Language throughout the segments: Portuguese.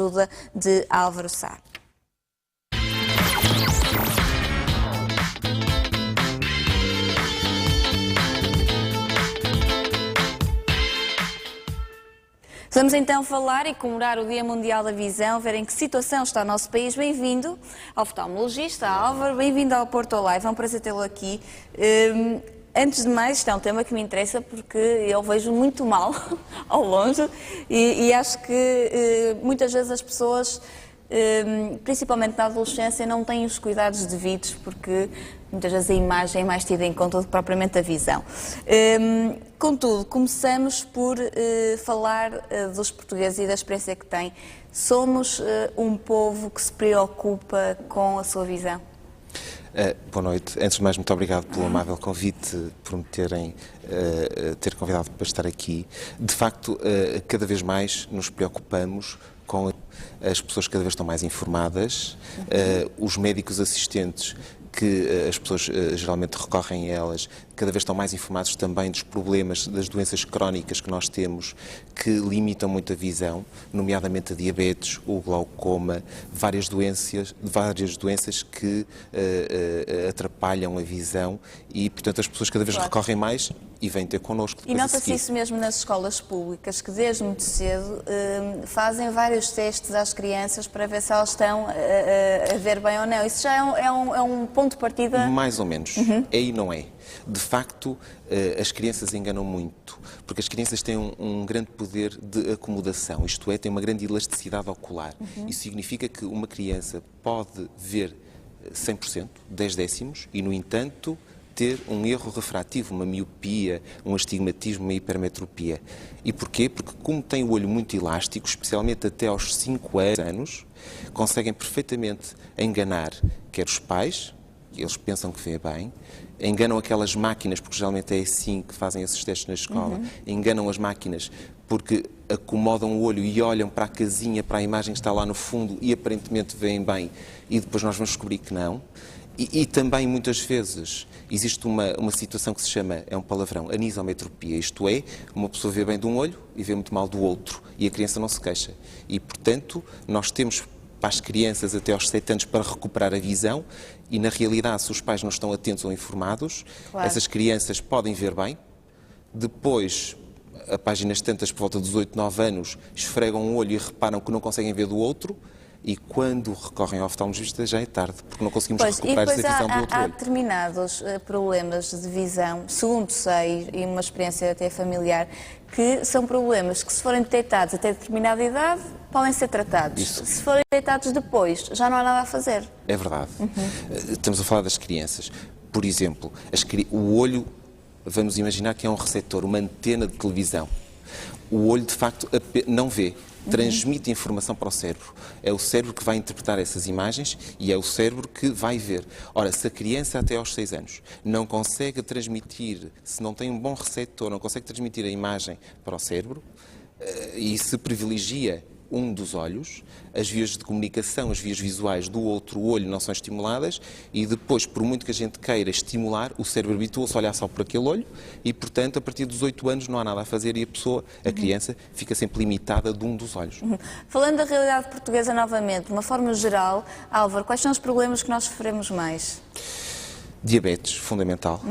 ajuda de Álvaro Sá. Vamos então falar e comemorar o Dia Mundial da Visão, ver em que situação está o nosso país. Bem-vindo ao oftalmologista Álvaro, bem-vindo ao Porto Live, é um prazer tê-lo aqui. Antes de mais, isto é um tema que me interessa porque eu vejo muito mal ao longe e acho que muitas vezes as pessoas, principalmente na adolescência, não têm os cuidados devidos porque muitas vezes a imagem é mais tida em conta do que propriamente a visão. Contudo, começamos por falar dos portugueses e da experiência que têm. Somos um povo que se preocupa com a sua visão? Boa noite. Antes de mais, muito obrigado pelo amável convite, por me ter convidado para estar aqui. De facto, cada vez mais nos preocupamos com as pessoas que cada vez estão mais informadas, os médicos assistentes que as pessoas geralmente recorrem a elas, cada vez estão mais informados também dos problemas, das doenças crónicas que nós temos, que limitam muito a visão, nomeadamente a diabetes, o glaucoma, várias doenças que atrapalham a visão e, portanto, as pessoas cada vez recorrem mais e vêm ter connosco. E nota-se isso mesmo nas escolas públicas, que desde muito cedo fazem vários testes às crianças para ver se elas estão a ver bem ou não. Isso já é um ponto de partida? Mais ou menos. É e não é. De facto, as crianças enganam muito, porque as crianças têm um grande poder de acomodação, isto é, têm uma grande elasticidade ocular. Isso significa que uma criança pode ver 100%, 10 décimos, e, no entanto, ter um erro refrativo, uma miopia, um astigmatismo, uma hipermetropia. E porquê? Porque como tem o olho muito elástico, especialmente até aos 5 anos, conseguem perfeitamente enganar quer os pais, eles pensam que vê bem, enganam aquelas máquinas, porque geralmente é assim que fazem esses testes na escola, enganam as máquinas porque acomodam o olho e olham para a casinha, para a imagem que está lá no fundo e aparentemente veem bem, e depois nós vamos descobrir que não. E também, muitas vezes, existe uma situação que se chama, é um palavrão, anisometropia, isto é, uma pessoa vê bem de um olho e vê muito mal do outro, e a criança não se queixa. E, portanto, nós temos para as crianças até aos 7 anos para recuperar a visão, e, na realidade, se os pais não estão atentos ou informados, essas crianças podem ver bem, depois, a páginas tantas, por volta dos 8, 9 anos, esfregam um olho e reparam que não conseguem ver do outro, e quando recorrem ao oftalmologista já é tarde, porque não conseguimos recuperar essa visão do outro olho. Há determinados problemas de visão, segundo sei, e uma experiência até familiar, que são problemas que, se forem detectados até determinada idade, podem ser tratados. Isso. Se forem detectados depois, já não há nada a fazer. É verdade. Estamos a falar das crianças. Por exemplo, o olho, vamos imaginar que é um receptor, uma antena de televisão. O olho, de facto, não vê. Transmite informação para o cérebro. É o cérebro que vai interpretar essas imagens e é o cérebro que vai ver. Ora, se a criança até aos 6 anos não consegue transmitir, se não tem um bom receptor, não consegue transmitir a imagem para o cérebro e se privilegia um dos olhos, as vias de comunicação, as vias visuais do outro olho não são estimuladas e depois, por muito que a gente queira estimular, o cérebro habitua-se a olhar só por aquele olho e, portanto, a partir dos 8 anos não há nada a fazer e a criança, fica sempre limitada de um dos olhos. Falando da realidade portuguesa novamente, de uma forma geral, Álvaro, quais são os problemas que nós sofremos mais? Diabetes, fundamental.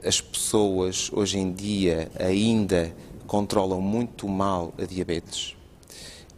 As pessoas, hoje em dia, ainda controlam muito mal a diabetes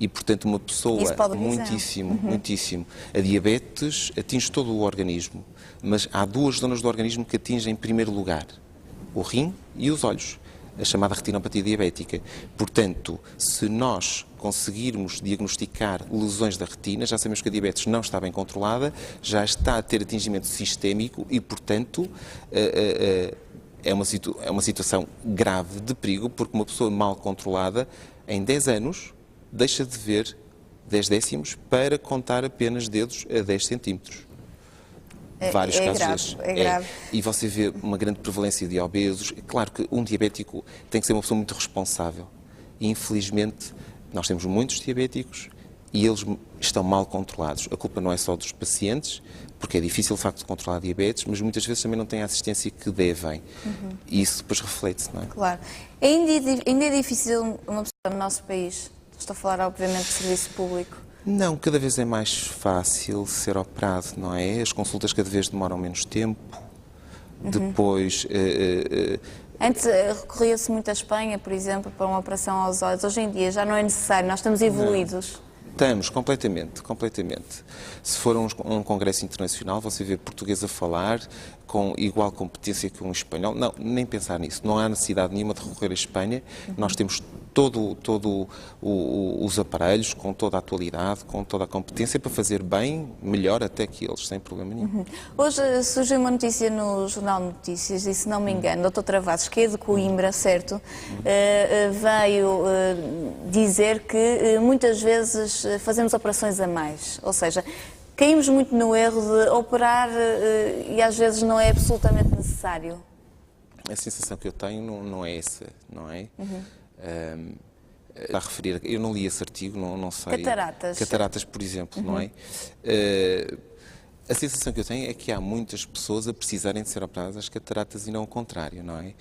e, portanto, uma pessoa muitíssimo. A diabetes atinge todo o organismo, mas há duas zonas do organismo que atingem em primeiro lugar, o rim e os olhos, a chamada retinopatia diabética. Portanto, se nós conseguirmos diagnosticar lesões da retina, já sabemos que a diabetes não está bem controlada, já está a ter atingimento sistémico e, portanto, é uma situação grave de perigo, porque uma pessoa mal controlada, em 10 anos, deixa de ver 10 décimos para contar apenas dedos a 10 centímetros. Vários casos desses. É grave. E você vê uma grande prevalência de obesos. É claro que um diabético tem que ser uma pessoa muito responsável. E, infelizmente, nós temos muitos diabéticos e eles estão mal controlados. A culpa não é só dos pacientes, porque é difícil, de facto, controlar a diabetes, mas muitas vezes também não têm a assistência que devem. E isso depois reflete-se, não é? Claro. Ainda é difícil uma pessoa no nosso país Estou a falar, obviamente, de serviço público. Não, cada vez é mais fácil ser operado, não é? As consultas cada vez demoram menos tempo. Depois, Antes recorria-se muito à Espanha, por exemplo, para uma operação aos olhos. Hoje em dia já não é necessário, nós estamos evoluídos. estamos completamente. Se for um congresso internacional, você vê português a falar com igual competência que um espanhol. Não, nem pensar nisso. Não há necessidade nenhuma de recorrer à Espanha. Nós temos os aparelhos, com toda a atualidade, com toda a competência para fazer bem, melhor até que eles, sem problema nenhum. Hoje surgiu uma notícia no Jornal de Notícias, e se não me engano, Dr. Travassos, que é de Coimbra, certo, veio dizer que muitas vezes fazemos operações a mais, ou seja, caímos muito no erro de operar e às vezes não é absolutamente necessário. A sensação que eu tenho não é essa, não é? A referir, eu não li esse artigo, não sei. Cataratas, por exemplo, não é? A sensação que eu tenho é que há muitas pessoas a precisarem de ser operadas às cataratas e não o contrário, não é?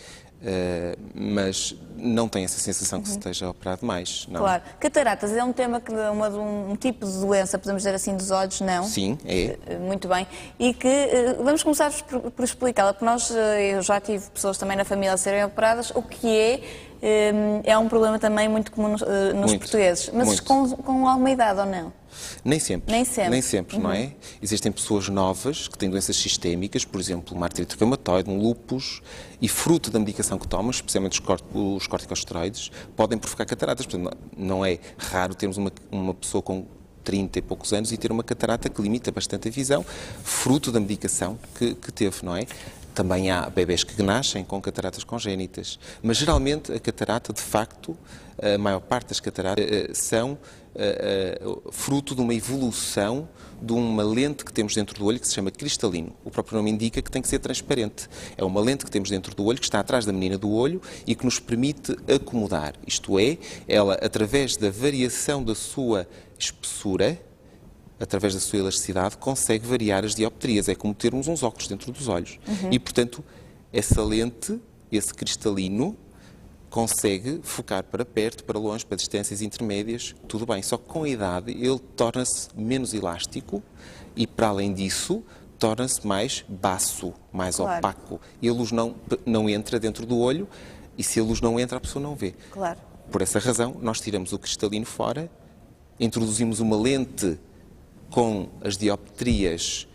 Mas não tenho essa sensação que se esteja operado mais, não. Claro. Cataratas é um tema, um tipo de doença, podemos dizer assim, dos olhos, não? Sim, é. Muito bem. E que, vamos começar por explicá-la, porque eu já tive pessoas também na família a serem operadas, o que é um problema também muito comum nos portugueses. Mas com alguma idade ou não? Nem sempre. Nem sempre, não é? Existem pessoas novas que têm doenças sistémicas, por exemplo, uma artrite reumatoide, um lúpus, e fruto da medicação que tomam, especialmente os corticosteroides, podem provocar cataratas. Portanto, não é raro termos uma pessoa com 30 e poucos anos e ter uma catarata que limita bastante a visão, fruto da medicação que teve, não é? Também há bebés que nascem com cataratas congénitas, mas geralmente a catarata, de facto, a maior parte das cataratas são fruto de uma evolução de uma lente que temos dentro do olho que se chama cristalino. O próprio nome indica que tem que ser transparente. É uma lente que temos dentro do olho, que está atrás da menina do olho e que nos permite acomodar. Isto é, ela, através da variação da sua espessura, através da sua elasticidade, consegue variar as dioptrias. É como termos uns óculos dentro dos olhos. E, portanto, essa lente, esse cristalino, consegue focar para perto, para longe, para distâncias intermédias, tudo bem. Só que com a idade ele torna-se menos elástico e, para além disso, torna-se mais baço, mais opaco. E a luz não entra dentro do olho e, se a luz não entra, a pessoa não vê. Claro. Por essa razão, nós tiramos o cristalino fora, introduzimos uma lente com as dioptrias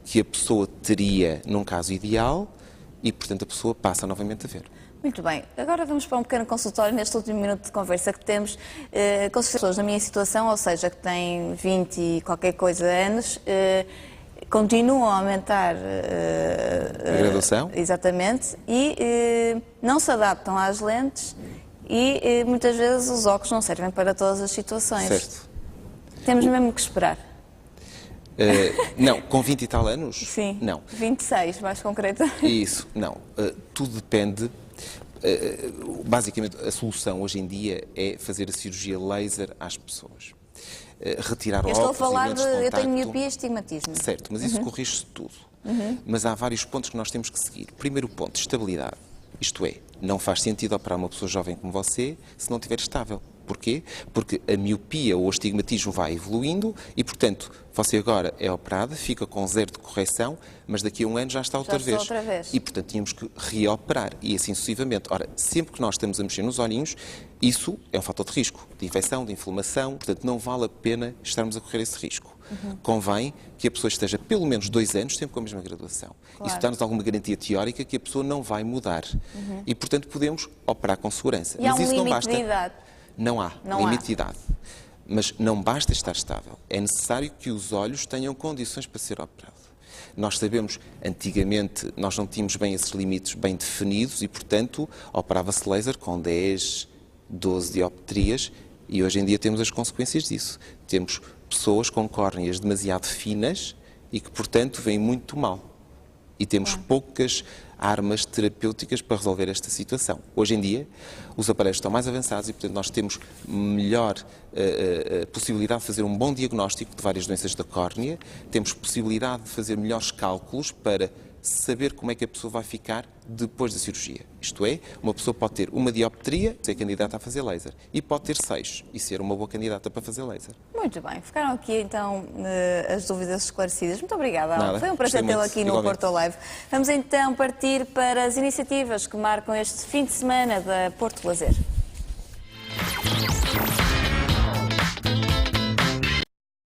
que a pessoa teria num caso ideal e, portanto, a pessoa passa novamente a ver. Muito bem. Agora vamos para um pequeno consultório neste último minuto de conversa que temos com as pessoas na minha situação, ou seja, que têm 20 e qualquer coisa anos, continuam a aumentar a graduação. Exatamente, e não se adaptam às lentes e muitas vezes os óculos não servem para todas as situações. Certo. Temos mesmo que esperar. Não, com 20 e tal anos? Sim. Não. 26, mais concreto. Isso, não. Tudo depende. Basicamente, a solução hoje em dia é fazer a cirurgia laser às pessoas. Retirar o óculos. Eu estou a falar de contacto. Eu tenho miopia e astigmatismo. Certo, mas isso corrige-se tudo. Mas há vários pontos que nós temos que seguir. Primeiro ponto, estabilidade. Isto é, não faz sentido operar uma pessoa jovem como você se não estiver estável. Porquê? Porque a miopia ou o astigmatismo vai evoluindo e, portanto, você agora é operada, fica com 0 de correção, mas daqui a um ano já está outra vez. E, portanto, tínhamos que reoperar e assim sucessivamente. Ora, sempre que nós estamos a mexer nos olhinhos, isso é um fator de risco, de infecção, de inflamação, portanto, não vale a pena estarmos a correr esse risco. Convém que a pessoa esteja pelo menos 2 anos sempre com a mesma graduação. Claro. Isso dá-nos alguma garantia teórica que a pessoa não vai mudar. E, portanto, podemos operar com segurança. E há mas um isso não limite basta. de idade? Não há limite de idade. Mas não basta estar estável. É necessário que os olhos tenham condições para ser operado. Nós sabemos, antigamente, nós não tínhamos bem esses limites bem definidos e, portanto, operava-se laser com 10, 12 dioptrias e hoje em dia temos as consequências disso. Temos pessoas com córneas demasiado finas e que, portanto, veem muito mal. E temos poucas armas terapêuticas para resolver esta situação. Hoje em dia, os aparelhos estão mais avançados e, portanto, nós temos melhor possibilidade de fazer um bom diagnóstico de várias doenças da córnea, temos possibilidade de fazer melhores cálculos para saber como é que a pessoa vai ficar depois da cirurgia. Isto é, uma pessoa pode ter uma dioptria, ser candidata a fazer laser, e pode ter 6 e ser uma boa candidata para fazer laser. Muito bem, ficaram aqui então as dúvidas esclarecidas. Muito obrigada, Nada, foi um prazer gostei tê-lo muito, aqui no igualmente. Porto Live. Vamos então partir para as iniciativas que marcam este fim de semana da Porto Lazer.